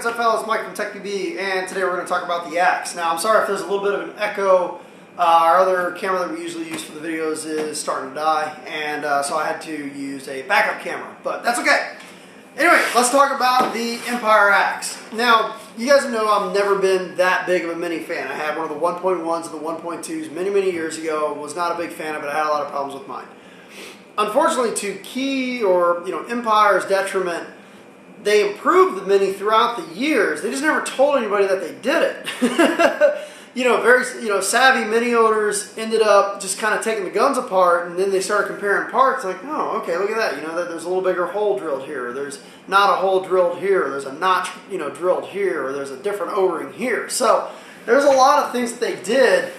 what's up fellas, Mike from TechPB, and today we're going to talk about the axe. Now I'm sorry if there's a little bit of an echo. Our other camera that we usually use for the videos is starting to die, and so I had to use a backup camera, but that's okay. Anyway, let's talk about the Empire axe. Now, you guys know I've never been that big of a mini fan. I had one of the 1.1s and the 1.2s many years ago. Was not a big fan of it. I had a lot of problems with mine. Unfortunately, to Key or Empire's detriment, they improved the Mini throughout the years. They just never told anybody that they did it. Very savvy Mini owners ended up just kind of taking the guns apart, and then they started comparing parts. Like, oh, okay, look at that. That there's a little bigger hole drilled here. There's not a hole drilled here. There's a notch, drilled here, or there's a different O-ring here. So there's a lot of things that they did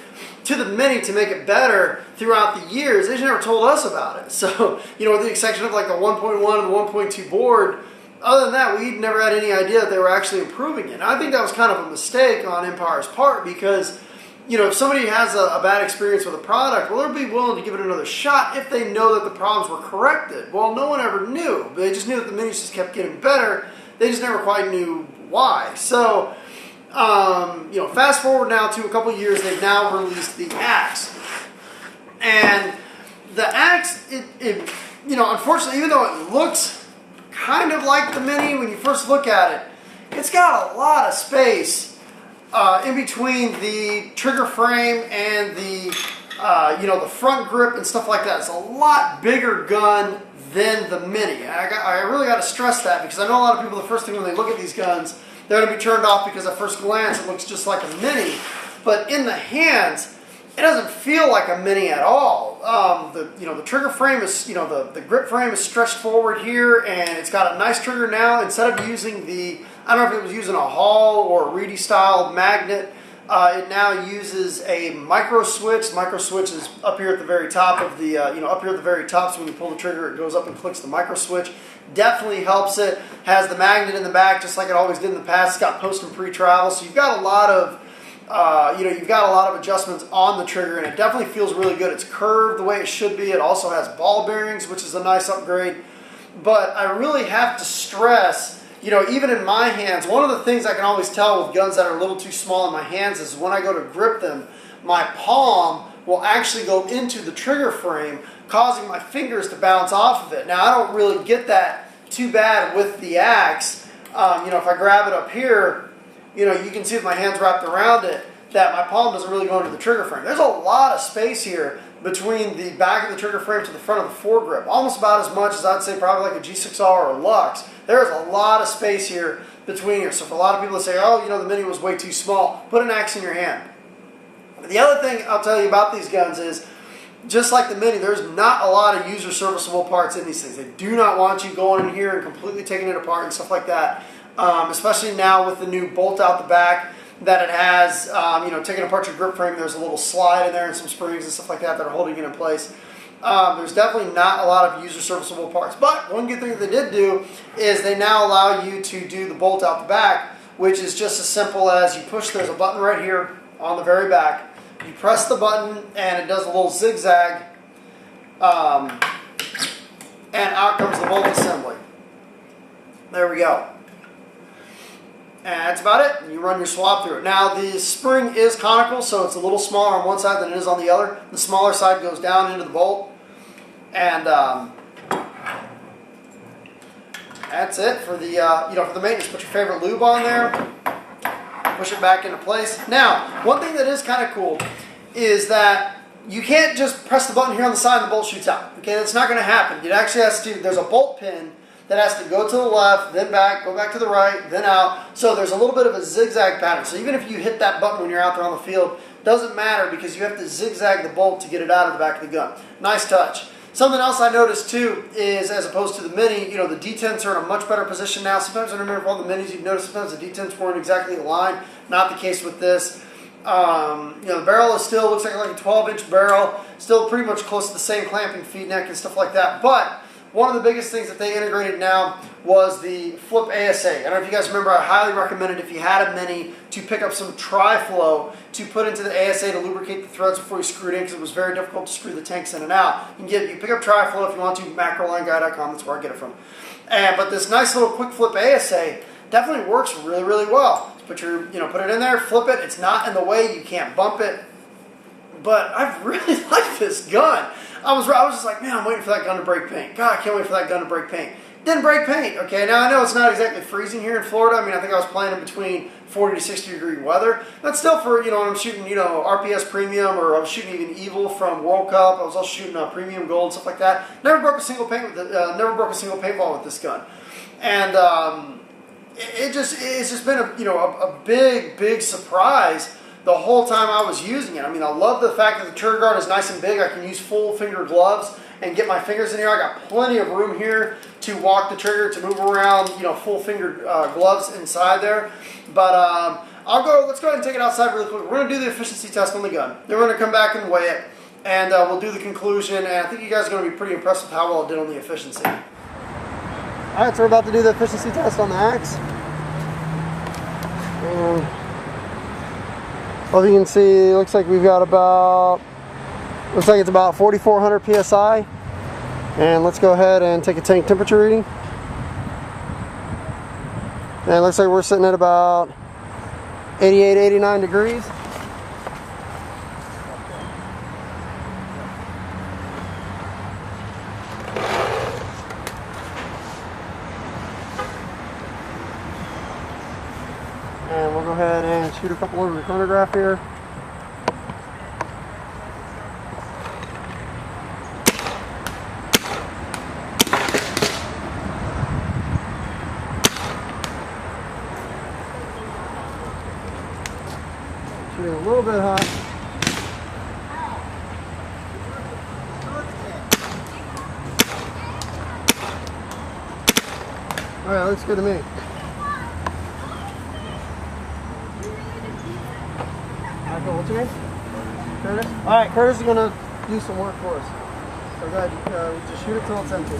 to the Mini to make it better throughout the years. They just never told us about it. So, with the exception of like the 1.1 and the 1.2 board, other than that, we never had any idea that they were actually improving it. And I think that was kind of a mistake on Empire's part because, if somebody has a bad experience with a product, well, they'll be willing to give it another shot if they know that the problems were corrected. Well, no one ever knew. They just knew that the Minis just kept getting better. They just never quite knew why. So, fast forward now to a couple of years, they've now released the axe. And the axe, unfortunately, even though it looks kind of like the Mini when you first look at it, it's got a lot of space in between the trigger frame and the the front grip and stuff like that. It's a lot bigger gun than the Mini. I really got to stress that because I know a lot of people, the first thing when they look at these guns, they're going to be turned off because at first glance it looks just like a Mini, but in the hands it doesn't feel like a Mini at all. The trigger frame is, the grip frame is stretched forward here, and it's got a nice trigger now. Instead of using I don't know if it was using a Hall or a Reedy style magnet, it now uses a micro switch. The micro switch is up here at the very top of the, up here at the very top, so when you pull the trigger, it goes up and clicks the micro switch. Definitely helps it. Has the magnet in the back, just like it always did in the past. It's got post and pre-travel, so you've got a lot of you've got a lot of adjustments on the trigger, and it definitely feels really good. It's curved the way it should be. It also has ball bearings, which is a nice upgrade. But I really have to stress, even in my hands, one of the things I can always tell with guns that are a little too small in my hands is when I go to grip them, my palm will actually go into the trigger frame, causing my fingers to bounce off of it. Now, I don't really get that too bad with the axe. If I grab it up here, you can see with my hands wrapped around it that my palm doesn't really go into the trigger frame. There's a lot of space here between the back of the trigger frame to the front of the foregrip. Almost about as much as I'd say probably like a G6R or a Lux. There's a lot of space here between here. So for a lot of people that say, oh, the Mini was way too small, put an axe in your hand. The other thing I'll tell you about these guns is, just like the Mini, there's not a lot of user serviceable parts in these things. They do not want you going in here and completely taking it apart and stuff like that. Especially now with the new bolt out the back that it has, taking apart your grip frame, there's a little slide in there and some springs and stuff like that that are holding it in place. There's definitely not a lot of user serviceable parts. But one good thing that they did do is they now allow you to do the bolt out the back, which is just as simple as you push, there's a button right here on the very back. You press the button and it does a little zigzag, and out comes the bolt assembly. There we go. And that's about it. You run your swab through it. Now, the spring is conical, so it's a little smaller on one side than it is on the other. The smaller side goes down into the bolt. And that's it for the, for the maintenance. Put your favorite lube on there. Push it back into place. Now, one thing that is kind of cool is that you can't just press the button here on the side and the bolt shoots out. Okay, that's not going to happen. It actually has to, there's a bolt pin that has to go to the left, then back, go back to the right, then out. So there's a little bit of a zigzag pattern. So even if you hit that button when you're out there on the field, doesn't matter because you have to zigzag the bolt to get it out of the back of the gun. Nice touch. Something else I noticed too is, as opposed to the Mini, the detents are in a much better position now. Sometimes I remember all the Minis, you'd notice sometimes the detents weren't exactly aligned. Not the case with this. The barrel is still, looks like a 12-inch barrel, still pretty much close to the same clamping feed neck and stuff like that. But one of the biggest things that they integrated now was the flip ASA. I don't know if you guys remember, I highly recommended if you had a Mini to pick up some tri-flow to put into the ASA to lubricate the threads before you screw it in, because it was very difficult to screw the tanks in and out. You pick up tri-flow if you want to, macrolineguy.com, that's where I get it from. But this nice little quick flip ASA definitely works really, really well. Put it in there, flip it. It's not in the way. You can't bump it. But I really like this gun. I was just like, man, I'm waiting for that gun to break paint. God, I can't wait for that gun to break paint. Didn't break paint. Okay, now I know it's not exactly freezing here in Florida. I mean, I think I was playing in between 40 to 60 degree weather. That's still for, when I'm shooting, RPS Premium, or I was shooting even Evil from World Cup. I was also shooting Premium Gold, stuff like that. Never broke a single paintball with this gun. And it's just been a big surprise the whole time I was using it. I mean, I love the fact that the trigger guard is nice and big. I can use full finger gloves and get my fingers in here. I got plenty of room here to walk the trigger, to move around, full finger gloves inside there. But let's go ahead and take it outside really quick. We're going to do the efficiency test on the gun. Then we're going to come back and weigh it, and we'll do the conclusion. And I think you guys are going to be pretty impressed with how well it did on the efficiency. Alright, so we're about to do the efficiency test on the axe. Well, you can see, it looks like we've got it's about 4,400 psi. And let's go ahead and take a tank temperature reading. And it looks like we're sitting at about 88, 89 degrees. And we'll go ahead and shoot a couple over the chronograph here. Shooting a little bit high. Alright, looks good to me. What's your name? Curtis? Alright, Curtis is going to do some work for us. So go ahead, just shoot it till it's empty.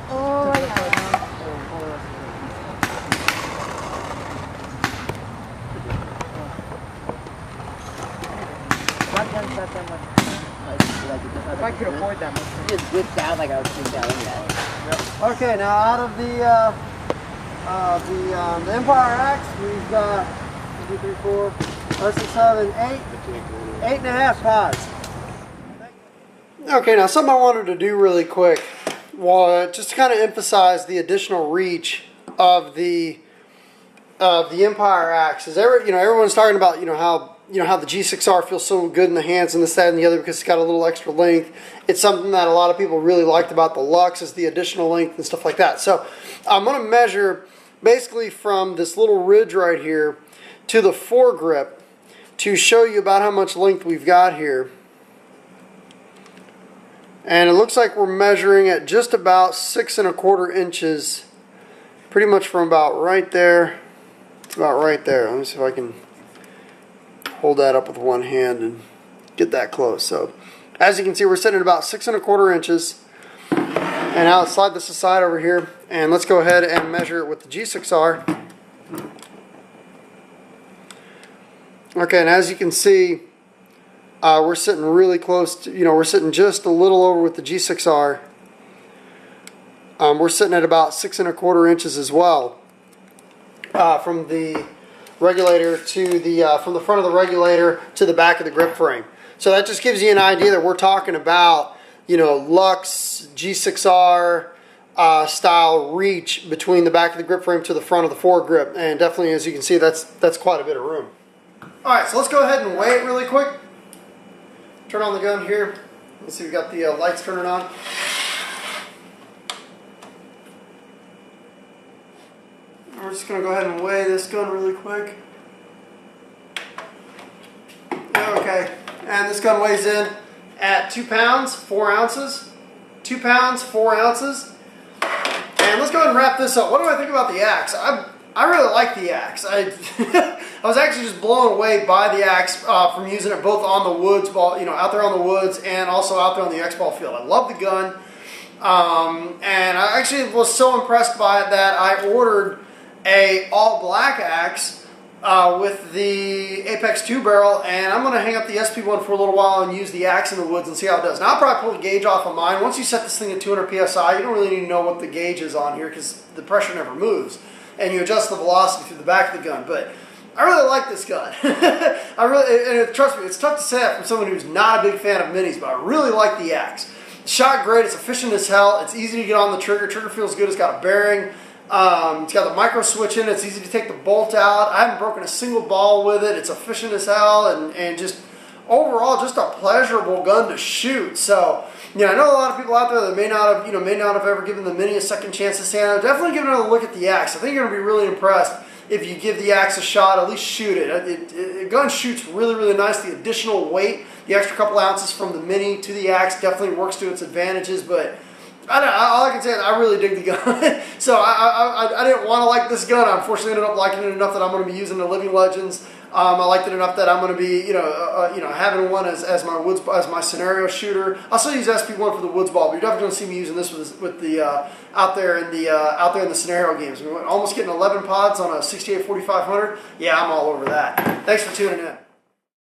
Oh, yeah. If I could afford that much. Just whipped out like I was sitting down in that. Okay, now out of the Empire Axe, we've got 1, 2, 3, 4, 5, 6, 7, 8, 8.5 pods. Okay, now something I wanted to do really quick was just to kind of emphasize the additional reach of the Empire Axe. Is everyone's talking about how the G6R feels so good in the hands and this, that, and the other because it's got a little extra length. It's something that a lot of people really liked about the Lux is the additional length and stuff like that. So I'm going to measure basically from this little ridge right here to the foregrip to show you about how much length we've got here. And it looks like we're measuring at just about 6 1/4 inches, pretty much from about right there. It's about right there. Let me see if I can hold that up with one hand and get that close. So as you can see, we're sitting at about 6 1/4 inches. And now let's slide this aside over here, and let's go ahead and measure it with the G6R. Okay, and as you can see, we're sitting really close to, we're sitting just a little over with the G6R. We're sitting at about 6 1/4 inches as well, from the regulator to the, from the front of the regulator to the back of the grip frame. So that just gives you an idea that we're talking about, Lux G6R style reach between the back of the grip frame to the front of the foregrip, and definitely, as you can see, that's quite a bit of room. All right, so let's go ahead and weigh it really quick. Turn on the gun here. Let's see, we got the lights turning on. We're just going to go ahead and weigh this gun really quick. Okay, and this gun weighs in at 2 pounds, 4 ounces. 2 pounds, 4 ounces. And let's go ahead and wrap this up. What do I think about the axe? I really like the axe. I was actually just blown away by the axe from using it both on the woods ball, out there on the woods, and also out there on the X-ball field. I love the gun, and I actually was so impressed by it that I ordered a all black axe with the Apex 2 barrel, and I'm going to hang up the SP one for a little while and use the axe in the woods and see how it does. Now I'll probably pull the gauge off of mine. Once you set this thing at 200 PSI, you don't really need to know what the gauge is on here because the pressure never moves, and you adjust the velocity through the back of the gun. But I really like this gun. Trust me, it's tough to say that from someone who's not a big fan of minis, but I really like the axe. It's shot great, it's efficient as hell, it's easy to get on the trigger, trigger feels good, it's got a bearing. It's got the micro switch in it. It's easy to take the bolt out. I haven't broken a single ball with it. It's efficient as hell, and just overall just a pleasurable gun to shoot. So, I know a lot of people out there that may not have ever given the Mini a second chance to stand. Definitely give another look at the axe. I think you're going to be really impressed if you give the axe a shot. At least shoot it. The gun shoots really, really nice. The additional weight, the extra couple ounces from the Mini to the axe definitely works to its advantages, but all I can say is I really dig the gun. So I didn't want to like this gun. I unfortunately ended up liking it enough that I'm going to be using the Living Legends. I liked it enough that I'm going to be, having one as my scenario shooter. I'll still use SP1 for the woods ball, but you're definitely going to see me using this with the out there in the scenario games. We're almost getting 11 pods on a 68 4500. Yeah, I'm all over that. Thanks for tuning in.